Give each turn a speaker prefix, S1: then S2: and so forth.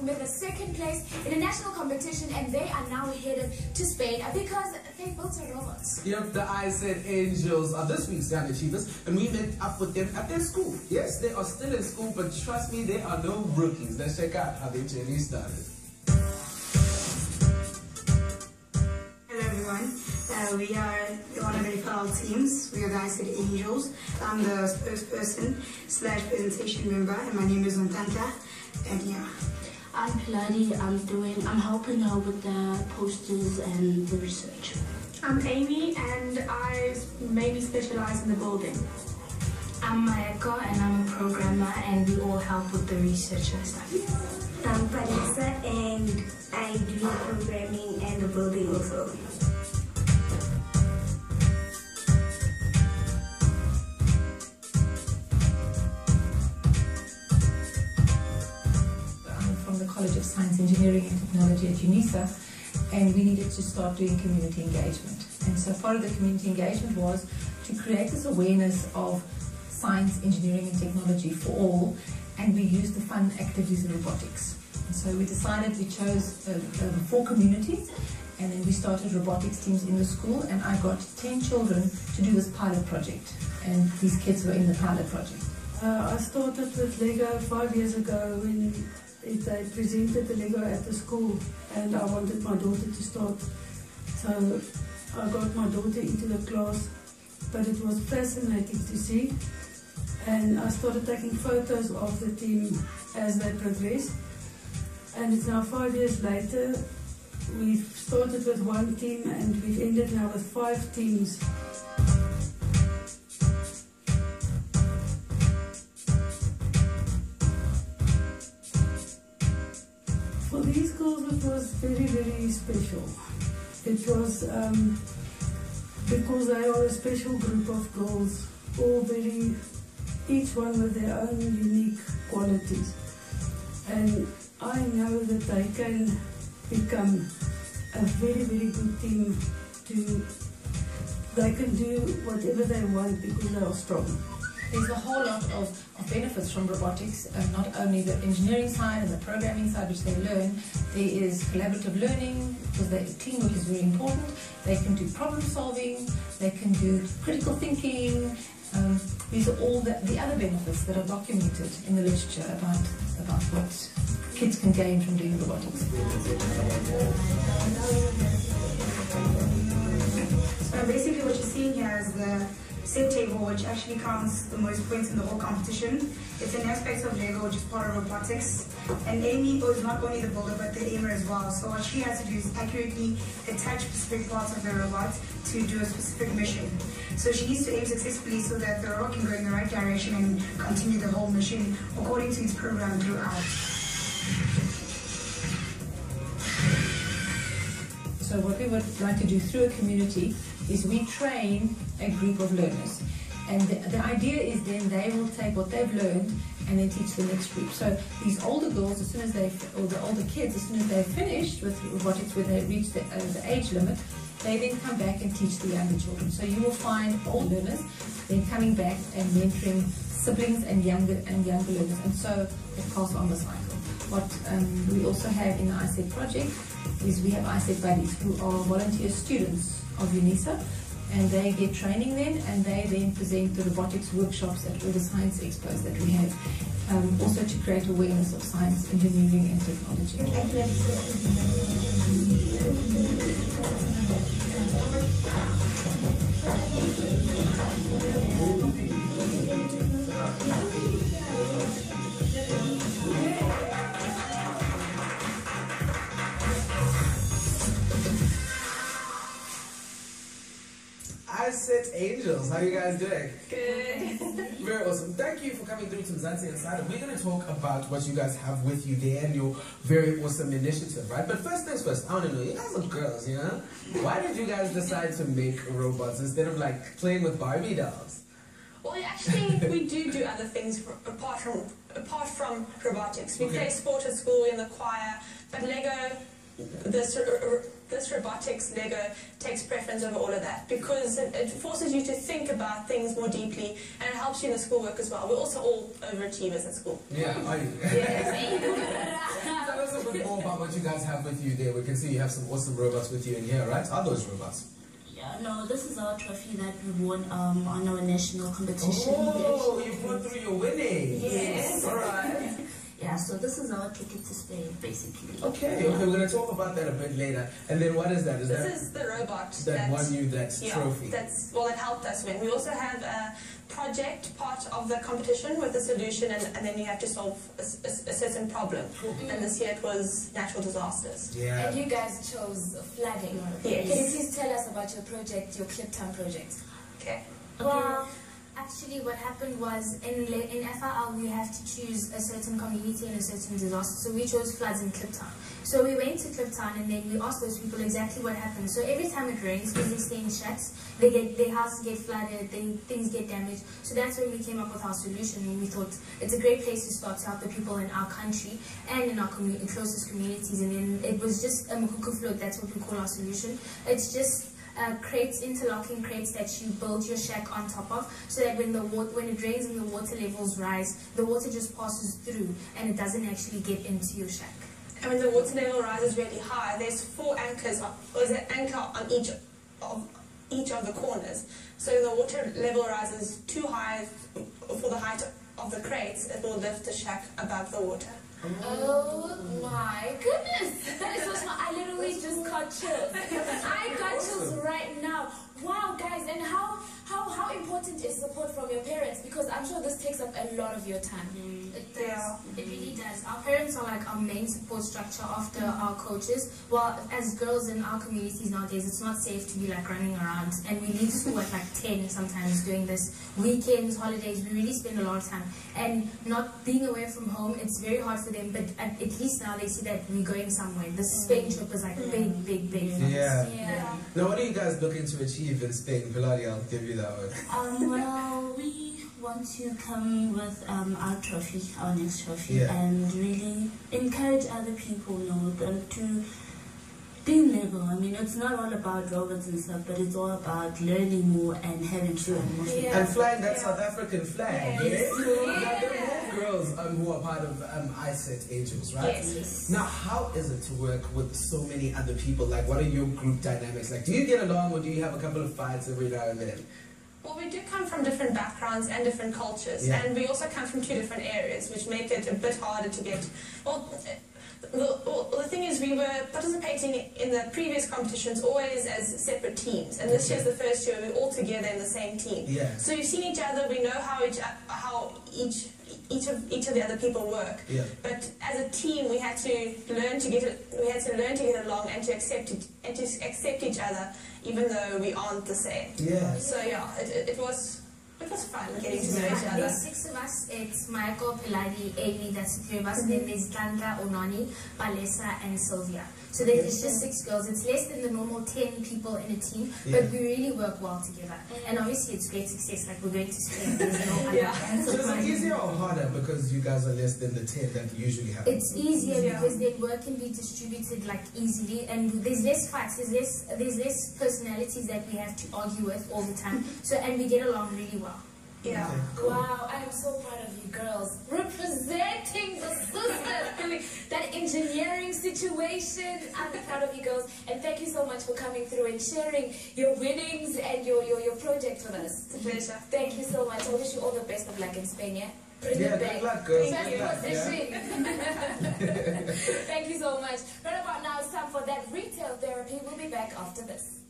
S1: with the second place in a national competition, and they are now headed to Spain because they built a robot.
S2: Yep, the ISETangels are this week's young achievers, and we met up with them at their school. Yes, they are still in school, but trust me, they are no rookies. Let's check out how their journey started.
S3: Hello everyone, we are one of the referral teams. We are the ISETangels. I'm the spokesperson / presentation member, and my name is Mzansi. And yeah.
S4: I'm Piladi. I'm helping her with the posters and the research.
S5: I'm Amy, and I mainly specialize in the building.
S6: I'm Mayako, and I'm a programmer, and we all help with the research and stuff.
S7: I'm Vanessa, and I do the programming and the building also.
S8: College of Science, Engineering and Technology at UNISA, and we needed to start doing community engagement. And so part of the community engagement was to create this awareness of science, engineering and technology for all, and we used the fun activities in robotics. And so we chose 4 communities, and then we started robotics teams in the school, and I got 10 children to do this pilot project, and these kids were in the pilot project.
S9: I started with Lego 5 years ago when they presented the Lego at the school, and I wanted my daughter to start. So I got my daughter into the class, but it was fascinating to see. And I started taking photos of the team as they progressed. And it's now 5 years later. We've started with 1 team, and we've ended now with 5 teams. For these girls, it was very, very special. It was because they are a special group of girls, each one with their own unique qualities. And I know that they can become a very, very good team. They can do whatever they want because they are strong.
S8: There's a whole lot of benefits from robotics, not only the engineering side and the programming side which they learn. There is collaborative learning, because teamwork is very important. They can do problem solving, they can do critical thinking. These are all the other benefits that are documented in the literature about what kids can gain from doing robotics.
S3: So basically what you're seeing here is the set table, which actually counts the most points in the whole competition. It's an aspect of Lego, which is part of robotics. And Amy was not only the builder, but the aimer as well. So what she has to do is accurately attach specific parts of the robot to do a specific mission. So she needs to aim successfully so that the robot can go in the right direction and continue the whole mission according to its program throughout.
S8: So what we would like to do through a community is we train a group of learners. And the idea is then they will take what they've learned and then teach the next group. So these older girls, or the older kids, as soon as they've finished with robotics, when they reach the age limit, they then come back and teach the younger children. So you will find old learners then coming back and mentoring siblings and younger learners. And so they pass on the cycle. What we also have in the ISET project is we have ISET buddies who are volunteer students of UNISA, and they get training then, and they then present the robotics workshops at all the science expos that we have, also to create awareness of science, engineering and technology.
S2: ISETangels, how are you guys doing?
S5: Good.
S2: Very awesome. Thank you for coming through to Mzansi Insiders. We're going to talk about what you guys have with you there and your very awesome initiative, right? But first things first, I want to know, you guys are girls, you know? Why did you guys decide to make robots instead of like playing with Barbie dolls?
S5: Well, actually, we do other things apart from robotics. We play sport at school in the choir, but Lego, this robotics Lego takes preference over all of that, because it forces you to think about things more deeply, and it helps you in the schoolwork as well. We're also all overachievers at school.
S2: Yeah, are you? Tell us a bit more about what you guys have with you there. We can see you have some awesome robots with you in here, right? Are those robots?
S4: Yeah, no, this is our trophy that we won on our national competition.
S2: Oh, you brought through your winnings.
S4: Yes.
S2: All right.
S4: Yeah, so this is our ticket to Spain, basically.
S2: Okay, okay, we're going to talk about that a bit later. And then what is that?
S5: This is the robot
S2: that won you that trophy.
S5: That helped us win. We also have a project part of the competition with a solution, and then you have to solve a certain problem. And this year it was natural disasters.
S2: Yeah.
S1: And you guys chose flooding.
S5: Yes.
S1: Can you please tell us about your project, your Cliptown project?
S5: Okay.
S1: Well, actually what happened was in FRL we have to choose a certain community and a certain disaster. So we chose floods in Cliptown. So we went to Cliptown and then we asked those people exactly what happened. So every time it rains, because they stay in shacks, their houses get flooded, things get damaged. So that's when we came up with our solution, and we thought it's a great place to start to help the people in our country and in our closest communities. And then it was just a Mukuku float, that's what we call our solution. It's just crates, interlocking crates that you build your shack on top of, so that when it rains and the water levels rise, the water just passes through and it doesn't actually get into your shack.
S5: And when the water level rises really high, there's 4 anchors, or there's an anchor on each of the corners. So when the water level rises too high for the height of the crates, it will lift the shack above the water.
S1: Oh my goodness! I literally just got chills. I got chills right now. Wow, guys, and how important is support from your parents? Because I'm sure this takes up a lot of your time. It does.
S5: Yeah.
S1: It really does. Our parents are like our main support structure after our coaches. Well, as girls in our communities nowadays, it's not safe to be like running around, and we leave school at like 10 sometimes doing this. Weekends, holidays, we really spend a lot of time. And not being away from home, it's very hard for them, but at least now they see that we're going somewhere. This Spain trip is like big, big, big for us.
S2: Yeah. Now, what are you guys looking to achieve in Spain? Pilari, I'll give you that one.
S4: Well, we want to come with our trophy, our next trophy, and really encourage other people, to do Lego. I mean, it's not all about robots and stuff, but it's all about learning more and having fun.
S2: And flying that South African flag. Yes. Now, there are more girls who are part of ISETangels, right?
S5: Yes.
S2: Now, how is it to work with so many other people? Like, what are your group dynamics like? Do you get along, or do you have a couple of fights every now and then?
S5: Well, we do come from different backgrounds and different cultures, and we also come from 2 different areas, which make it a bit harder to get. Well, the thing is, we were participating in the previous competitions always as separate teams, and this year's the first year we're all together in the same team.
S2: Yeah.
S5: So we've seen each other, we know how each of the other people work.
S2: Yeah.
S5: But as a team, we had to learn to get along and to accept each other, even though we aren't the same.
S2: Yeah.
S5: So yeah, it was fun getting to know each other.
S1: There's 6 of us. It's Michael, Pilari, Amy, that's the 3 of us. And then there's Tanda, Onani, Palesa, and Sylvia. So there's just 6 girls. It's less than the normal 10 people in a team, but we really work well together. And obviously it's great success, like we're going to Spain. There's no other.
S2: So is it easier or harder because you guys are less than the 10 that usually happen?
S1: It's easier because then work can be distributed like easily, and there's less fights, there's less personalities that we have to argue with all the time. So, and we get along really well.
S5: Yeah.
S2: Okay, cool.
S1: Wow, I am so proud of you girls. Representing the sisters, that engineering situation. I'm proud of you girls. And thank you so much for coming through and sharing your winnings and your project with us.
S5: It's a pleasure.
S1: Thank you so much. I wish you all the best of luck in Spain, yeah? Bring it back.
S2: Good luck, girls.
S1: First
S2: Good luck,
S1: position. Thank you so much. Right about now, it's time for that retail therapy. We'll be back after this.